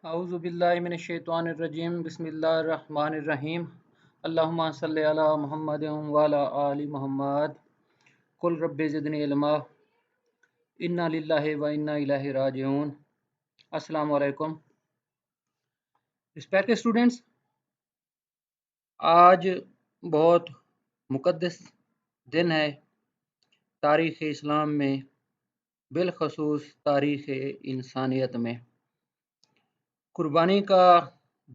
اعوذ باللہ من الشیطان الرجیم بسم اللہ الرحمن الرحیم اللہم صلی علی محمد وعلی آل محمد قل رب زدنی علما انا للہ و انا الیہ راجعون۔ السلام علیکم رسپیکٹڈ اسٹوڈنٹس، آج بہت مقدس دن ہے تاریخ اسلام میں، بالخصوص تاریخ انسانیت میں۔ قربانی کا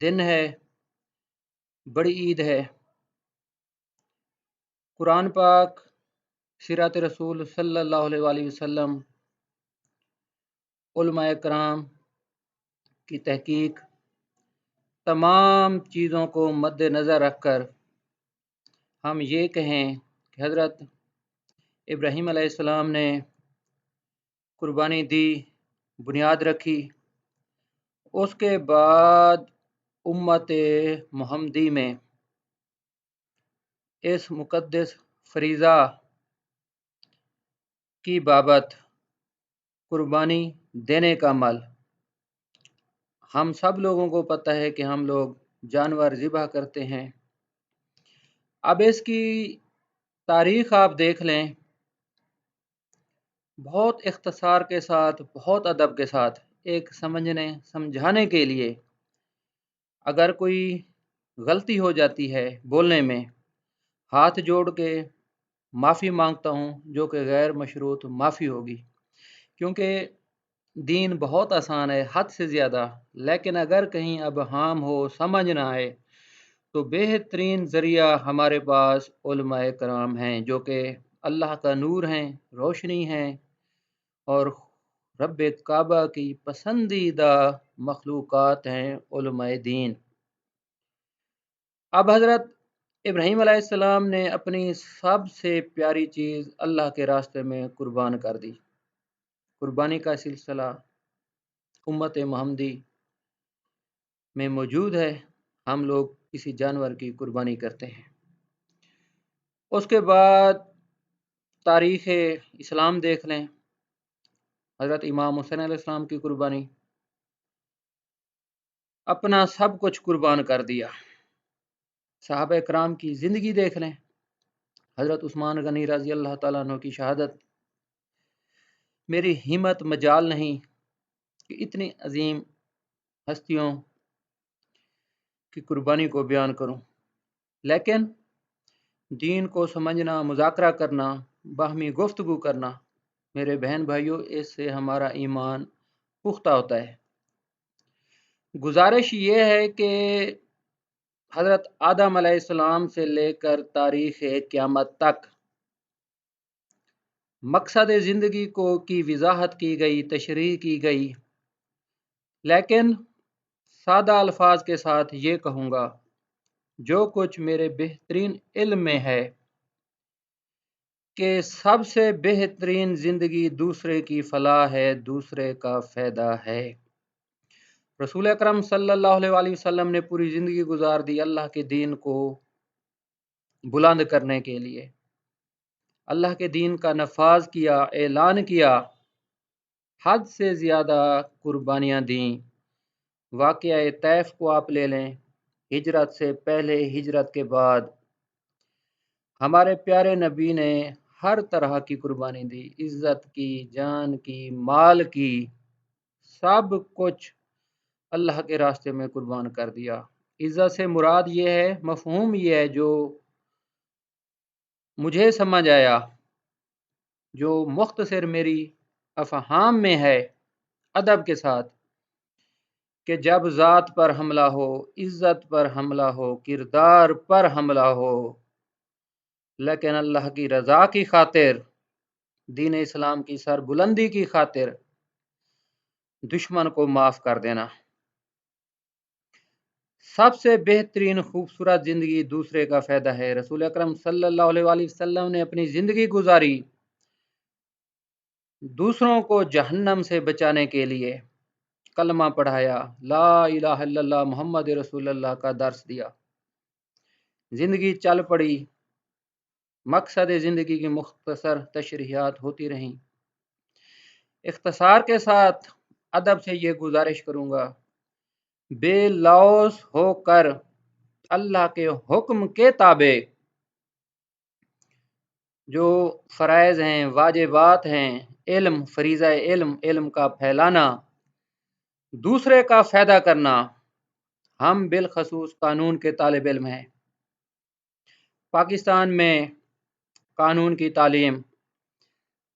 دن ہے، بڑی عید ہے۔ قرآن پاک، سیرت رسول صلی اللہ علیہ وآلہ وسلم، علماء کرام کی تحقیق، تمام چیزوں کو مد نظر رکھ کر ہم یہ کہیں کہ حضرت ابراہیم علیہ السلام نے قربانی دی، بنیاد رکھی، اس کے بعد امت محمدی میں اس مقدس فریضہ کی بابت قربانی دینے کا عمل، ہم سب لوگوں کو پتہ ہے کہ ہم لوگ جانور ذبح کرتے ہیں۔ اب اس کی تاریخ آپ دیکھ لیں، بہت اختصار کے ساتھ، بہت ادب کے ساتھ، ایک سمجھانے کے لیے اگر کوئی غلطی ہو جاتی ہے بولنے میں، ہاتھ جوڑ کے معافی مانگتا ہوں، جو کہ غیر مشروط معافی ہوگی، کیونکہ دین بہت آسان ہے، حد سے زیادہ، لیکن اگر کہیں ابہام ہو، سمجھ نہ آئے، تو بہترین ذریعہ ہمارے پاس علماء کرام ہیں، جو کہ اللہ کا نور ہیں، روشنی ہیں، اور رب کعبہ کی پسندیدہ مخلوقات ہیں، علماء دین۔ اب حضرت ابراہیم علیہ السلام نے اپنی سب سے پیاری چیز اللہ کے راستے میں قربان کر دی۔ قربانی کا سلسلہ امت محمدی میں موجود ہے، ہم لوگ کسی جانور کی قربانی کرتے ہیں۔ اس کے بعد تاریخ اسلام دیکھ لیں، حضرت امام حسین علیہ السلام کی قربانی، اپنا سب کچھ قربان کر دیا۔ صحابہ کرام کی زندگی دیکھ لیں، حضرت عثمان غنی رضی اللہ تعالیٰ عنہ کی شہادت، میری ہمت مجال نہیں کہ اتنی عظیم ہستیوں کی قربانی کو بیان کروں، لیکن دین کو سمجھنا، مذاکرہ کرنا، باہمی گفتگو کرنا، میرے بہن بھائیوں، اس سے ہمارا ایمان پختہ ہوتا ہے۔ گزارش یہ ہے کہ حضرت آدم علیہ السلام سے لے کر تاریخ قیامت تک مقصد زندگی کی وضاحت کی گئی، تشریح کی گئی، لیکن سادہ الفاظ کے ساتھ یہ کہوں گا، جو کچھ میرے بہترین علم میں ہے کہ سب سے بہترین زندگی دوسرے کی فلاح ہے، دوسرے کا فائدہ ہے۔ رسول اکرم صلی اللہ علیہ وآلہ وسلم نے پوری زندگی گزار دی اللہ کے دین کو بلند کرنے کے لیے، اللہ کے دین کا نفاذ کیا، اعلان کیا، حد سے زیادہ قربانیاں دیں۔ واقعہ طیف کو آپ لے لیں، ہجرت سے پہلے، ہجرت کے بعد، ہمارے پیارے نبی نے ہر طرح کی قربانی دی، عزت کی، جان کی، مال کی، سب کچھ اللہ کے راستے میں قربان کر دیا۔ عزت سے مراد یہ ہے، مفہوم یہ ہے، جو مجھے سمجھ آیا، جو مختصر میری افہام میں ہے ادب کے ساتھ، کہ جب ذات پر حملہ ہو، عزت پر حملہ ہو، کردار پر حملہ ہو، لیکن اللہ کی رضا کی خاطر، دین اسلام کی سربلندی کی خاطر دشمن کو معاف کر دینا۔ سب سے بہترین خوبصورت زندگی دوسرے کا فائدہ ہے۔ رسول اکرم صلی اللہ علیہ وآلہ وسلم نے اپنی زندگی گزاری دوسروں کو جہنم سے بچانے کے لیے، کلمہ پڑھایا، لا الہ الا اللہ محمد رسول اللہ کا درس دیا، زندگی چل پڑی، مقصد زندگی کی مختصر تشریحات ہوتی رہیں۔ اختصار کے ساتھ ادب سے یہ گزارش کروں گا بے لوث ہو کر اللہ کے حکم کے تابع جو فرائض ہیں، واجبات ہیں، علم، فریضہ علم کا پھیلانا، دوسرے کا فائدہ کرنا، ہم بالخصوص قانون کے طالب علم ہیں۔ پاکستان میں قانون کی تعلیم،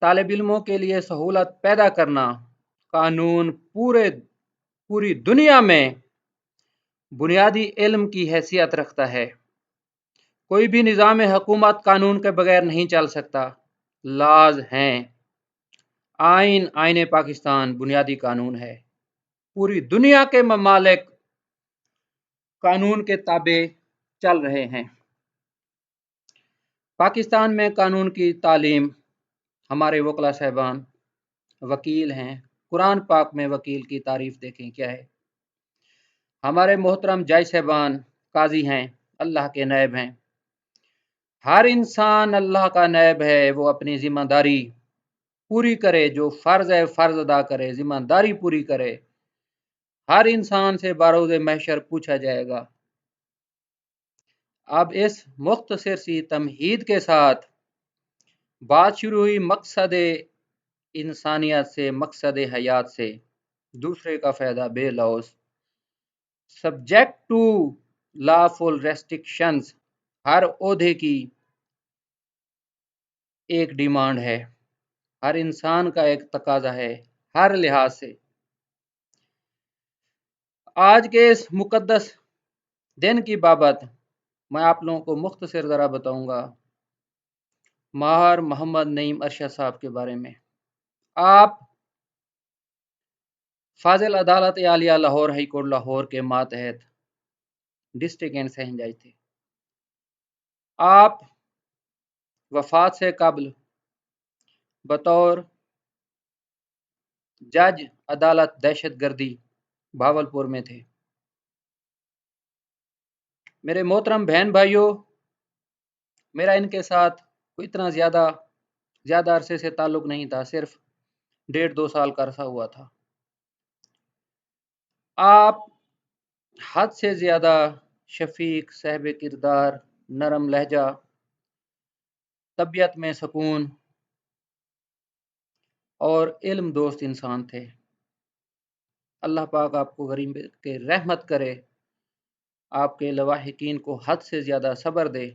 طالب علموں کے لیے سہولت پیدا کرنا، قانون پوری دنیا میں بنیادی علم کی حیثیت رکھتا ہے۔ کوئی بھی نظام حکومت قانون کے بغیر نہیں چل سکتا۔ لاز ہیں، آئین پاکستان بنیادی قانون ہے۔ پوری دنیا کے ممالک قانون کے تابع چل رہے ہیں۔ پاکستان میں قانون کی تعلیم، ہمارے وکلا صاحبان وکیل ہیں، قرآن پاک میں وکیل کی تعریف دیکھیں کیا ہے۔ ہمارے محترم جج صاحبان قاضی ہیں، اللہ کے نائب ہیں۔ ہر انسان اللہ کا نائب ہے، وہ اپنی ذمہ داری پوری کرے، جو فرض ہے فرض ادا کرے، ذمہ داری پوری کرے۔ ہر انسان سے بروز محشر پوچھا جائے گا۔ اب اس مختصر سی تمہید کے ساتھ بات شروع ہوئی مقصد انسانیت سے، مقصد حیات سے، دوسرے کا فائدہ بے لوث، سبجیکٹ ٹو لافل ریسٹرکشنز، ہر عہدے کی ایک ڈیمانڈ ہے، ہر انسان کا ایک تقاضا ہے، ہر لحاظ سے۔ آج کے اس مقدس دن کی بابت میں آپ لوگوں کو مختصر ذرا بتاؤں گا ماہر محمد نعیم ارشد صاحب کے بارے میں۔ آپ فاضل عدالت عالیہ لاہور ہائی کورٹ لاہور کے ماتحت ڈسٹرکٹ اینڈ سیشن جج تھے۔ آپ وفات سے قبل بطور جج عدالت دہشت گردی بھاولپور میں تھے۔ میرے محترم بہن بھائیوں، میرا ان کے ساتھ کوئی اتنا زیادہ عرصے سے تعلق نہیں تھا، صرف 1.5-2 سال کا عرصہ ہوا تھا۔ آپ حد سے زیادہ شفیق، صاحب کردار، نرم لہجہ، طبیعت میں سکون اور علم دوست انسان تھے۔ اللہ پاک آپ کو غریب کے رحمت کرے، آپ کے لواحقین کو حد سے زیادہ صبر دے۔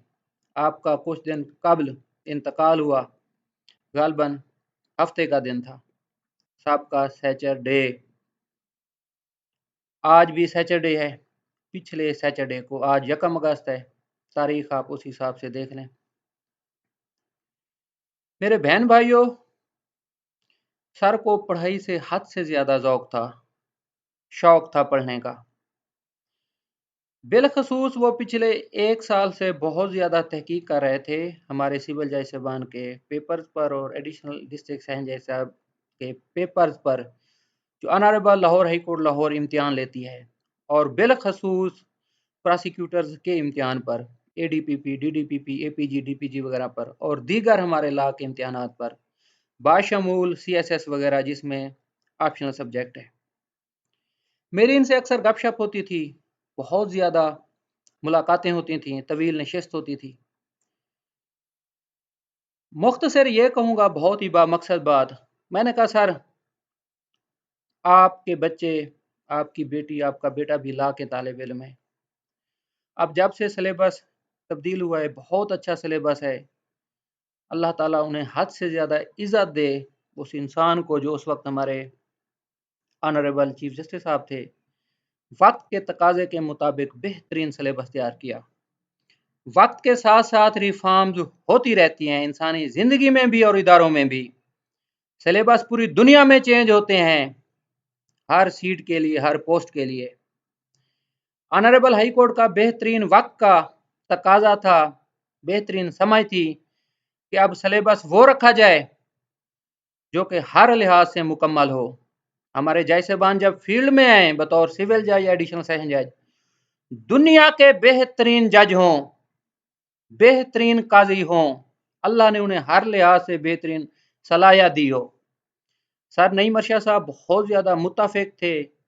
آپ کا کچھ دن قبل انتقال ہوا، غالباً ہفتے کا دن تھا، سابقہ سیچرڈے۔ آج بھی سیچرڈے ہے، پچھلے سیچرڈے کو، آج 1 اگست ہے، تاریخ آپ اس حساب سے دیکھ لیں۔ میرے بہن بھائیوں، سر کو پڑھائی سے حد سے زیادہ ذوق تھا، شوق تھا پڑھنے کا۔ بالخصوص وہ پچھلے 1 سال سے بہت زیادہ تحقیق کر رہے تھے ہمارے سول جج صاحبان کے پیپرز پر اور ایڈیشنل ڈسٹرکٹ سیشن جج صاحب کے پیپرز پر، جو honourable Lahore high court Lahore امتحان لیتی ہے، اور بالخصوص پراسیکیوٹرز کے امتحان پر، اے ڈی پی پی، ڈی ڈی پی پی، اے پی جی، ڈی پی جی وغیرہ پر، اور دیگر ہمارے لا کے امتحانات پر، باشمول سی ایس ایس وغیرہ، جس میں آپشنل سبجیکٹ ہے۔ میری ان سے اکثر گپ شپ ہوتی تھی، بہت زیادہ ملاقاتیں ہوتی تھیں، طویل نشست ہوتی تھی۔ مختصر یہ کہوں گا، بہت ہی بامقصد بات، میں نے کہا سر، آپ کے بچے، آپ کی بیٹی، آپ کا بیٹا بھی لا کے طالب علم ہے۔ اب جب سے سلیبس تبدیل ہوا ہے، بہت اچھا سلیبس ہے، اللہ تعالیٰ انہیں حد سے زیادہ عزت دے اس انسان کو جو اس وقت ہمارے آنریبل چیف جسٹس صاحب تھے۔ وقت کے تقاضے کے مطابق بہترین سلیبس تیار کیا۔ وقت کے ساتھ ساتھ ریفارمز ہوتی رہتی ہیں، انسانی زندگی میں بھی اور اداروں میں بھی۔ سلیبس پوری دنیا میں چینج ہوتے ہیں، ہر سیٹ کے لیے، ہر پوسٹ کے لیے۔ آنریبل ہائی کورٹ کا بہترین وقت کا تقاضا تھا، بہترین سمجھ تھی کہ اب سلیبس وہ رکھا جائے جو کہ ہر لحاظ سے مکمل ہو۔ ہمارے جج صاحبان جب فیلڈ میں آئیں بطور سول جج یا ایڈیشنل سیشن جج، دنیا کے بہترین جج ہوں، بہترین قاضی ہوں، اللہ نے انہیں ہر لحاظ سے بہترین صلاحیت دی ہو۔ سر نعیم ارشد صاحب بہت زیادہ متفق تھے،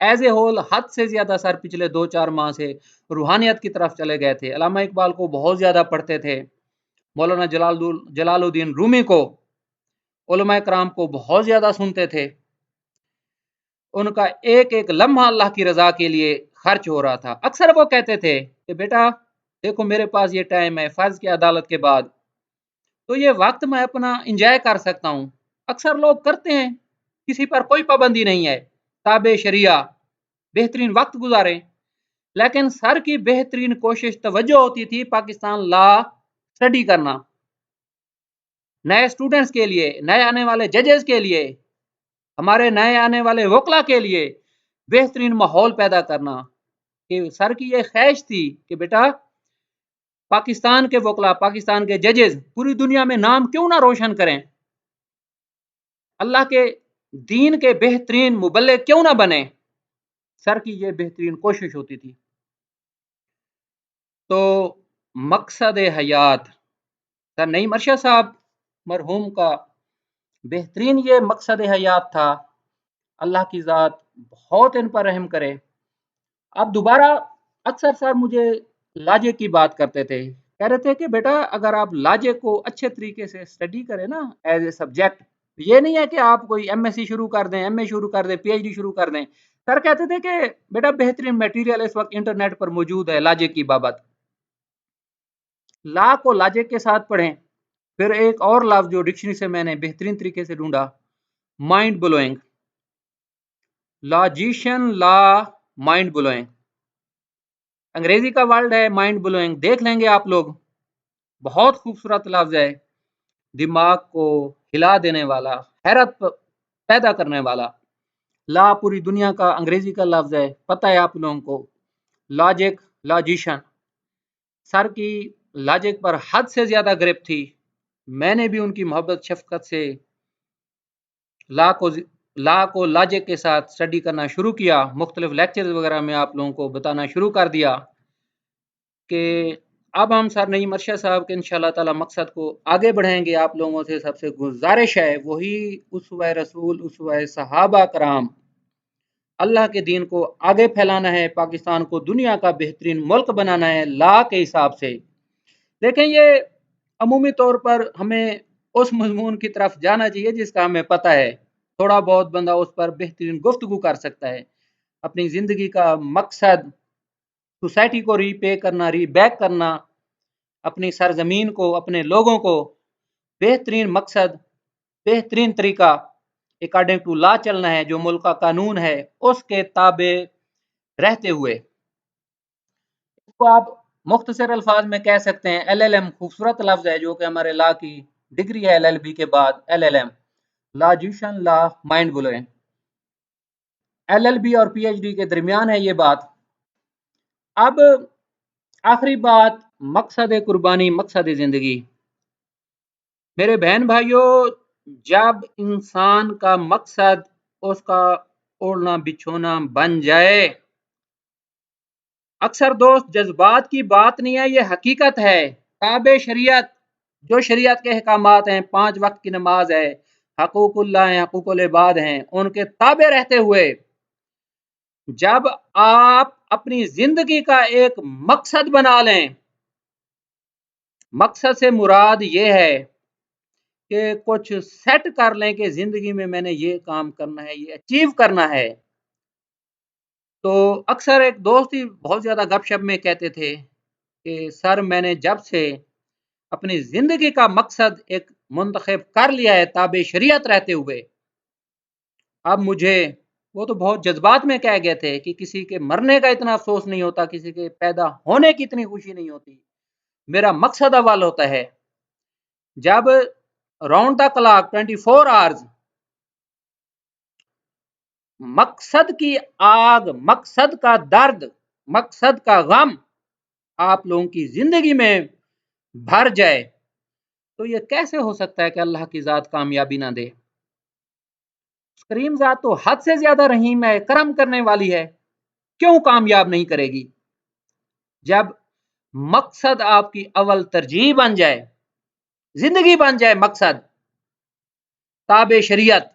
ایز اے ہول حد سے زیادہ سر پچھلے 2-4 ماہ سے روحانیت کی طرف چلے گئے تھے. علامہ اقبال کو بہت زیادہ پڑھتے تھے، مولانا جلال الدین رومی کو، علماء کرام کو بہت زیادہ سنتے تھے. ان کا ایک ایک لمحہ اللہ کی رضا کے لیے خرچ ہو رہا تھا. اکثر وہ کہتے تھے کہ بیٹا دیکھو میرے پاس یہ ٹائم ہے فرض کی عدالت کے بعد، تو یہ وقت میں اپنا انجوائے کر سکتا ہوں. اکثر لوگ کرتے ہیں، کسی پر کوئی پابندی نہیں ہے، تابع شریعہ بہترین وقت گزاریں. لیکن سر کی بہترین کوشش توجہ ہوتی تھی پاکستان لا اسٹڈی کرنا، نئے سٹوڈنٹس کے لیے، نئے آنے والے ججز کے لیے، ہمارے نئے آنے والے وکلا کے لیے بہترین ماحول پیدا کرنا. کہ سر کی یہ خواہش تھی کہ بیٹا پاکستان کے وکلا، پاکستان کے ججز پوری دنیا میں نام کیوں نہ روشن کریں، اللہ کے دین کے بہترین مبلغ کیوں نہ بنے. سر کی یہ بہترین کوشش ہوتی تھی. تو مقصد حیات سر نعیم ارشد صاحب مرحوم کا بہترین یہ مقصد حیات تھا. اللہ کی ذات بہت ان پر رحم کرے. اب دوبارہ اکثر سر مجھے لاجک کی بات کرتے تھے، کہہ رہے تھے کہ بیٹا اگر آپ لاجک کو اچھے طریقے سے اسٹڈی کریں نا ایز اے سبجیکٹ، یہ نہیں ہے کہ آپ کوئی ایم ایس سی شروع کر دیں، ایم اے شروع کر دیں، پی ایچ ڈی شروع کر دیں. سر کہتے تھے کہ بیٹا بہترین میٹیریل اس وقت انٹرنیٹ پر موجود ہے لاجک کی بابت، لا کو لاجک کے ساتھ پڑھیں. پھر ایک اور لفظ جو ڈکشنری سے میں نے بہترین طریقے سے ڈھونڈا، mind blowing. لاجیشن law mind blowing, انگریزی کا ورڈ ہے مائنڈ بلوئنگ. دیکھ لیں گے آپ لوگ، بہت خوبصورت لفظ ہے، دماغ کو ہلا دینے والا، حیرت پیدا کرنے والا. لا پوری دنیا کا انگریزی کا لفظ ہے، پتہ ہے آپ لوگوں کو. لاجک، لاجیشن. سر کی لاجک پر حد سے زیادہ گرپ تھی. میں نے بھی ان کی محبت شفقت سے لا کو لاجک کے ساتھ اسٹڈی کرنا شروع کیا. مختلف لیکچرز وغیرہ میں آپ لوگوں کو بتانا شروع کر دیا کہ اب ہم سر نعیم ارشد صاحب کے انشاءاللہ تعالی مقصد کو آگے بڑھیں گے. آپ لوگوں سے سب سے گزارش ہے وہی اسوہ رسول، اسوہ صحابہ کرام، اللہ کے دین کو آگے پھیلانا ہے، پاکستان کو دنیا کا بہترین ملک بنانا ہے لا کے حساب سے. لیکن یہ عمومی طور پر ہمیں اس مضمون کی طرف جانا چاہیے جس کا ہمیں پتہ ہے، تھوڑا بہت بندہ اس پر بہترین گفتگو کر سکتا ہے. اپنی زندگی کا مقصد سوسائٹی کو ری پے کرنا، ری بیک کرنا، اپنی سرزمین کو، اپنے لوگوں کو بہترین مقصد، بہترین طریقہ اکارڈنگ ٹو لا چلنا ہے، جو ملک کا قانون ہے اس کے تابع رہتے ہوئے. اس کو آپ مختصر الفاظ میں کہہ سکتے ہیں ایل ایل ایم. خوبصورت لفظ ہے جو کہ ہمارے لا کی ڈگری ہے، ایل ایل بی کے بعد ایل ایل ایم، لاجیشن law mind blowing. L L B اور پی ایچ ڈی کے درمیان ہے یہ بات. اب آخری بات، مقصد قربانی، مقصد زندگی. میرے بہن بھائیوں، جب انسان کا مقصد اس کا اوڑھنا بچھونا بن جائے، اکثر دوست جذبات کی بات نہیں ہے، یہ حقیقت ہے. تابع شریعت، جو شریعت کے احکامات ہیں، 5 وقت کی نماز ہے، حقوق اللہ ہیں، حقوق العباد ہیں، ان کے تابع رہتے ہوئے جب آپ اپنی زندگی کا ایک مقصد بنا لیں، مقصد سے مراد یہ ہے کہ کچھ سیٹ کر لیں کہ زندگی میں نے یہ کام کرنا ہے، یہ اچیو کرنا ہے. تو اکثر ایک دوست ہی بہت زیادہ گپ شپ میں کہتے تھے کہ سر میں نے جب سے اپنی زندگی کا مقصد ایک منتخب کر لیا ہے تابع شریعت رہتے ہوئے، اب مجھے، وہ تو بہت جذبات میں کہہ گئے تھے کہ کسی کے مرنے کا اتنا افسوس نہیں ہوتا، کسی کے پیدا ہونے کی اتنی خوشی نہیں ہوتی، میرا مقصد اول ہوتا ہے. جب راؤنڈ دا کلاک 24 آورز مقصد کی آگ، مقصد کا درد، مقصد کا غم آپ لوگوں کی زندگی میں بھر جائے تو یہ کیسے ہو سکتا ہے کہ اللہ کی ذات کامیابی نہ دے؟ کریم ذات تو حد سے زیادہ رحیم ہے، کرم کرنے والی ہے، کیوں کامیاب نہیں کرے گی؟ جب مقصد آپ کی اول ترجیح بن جائے، زندگی بن جائے مقصد تابع شریعت،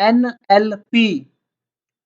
NLP,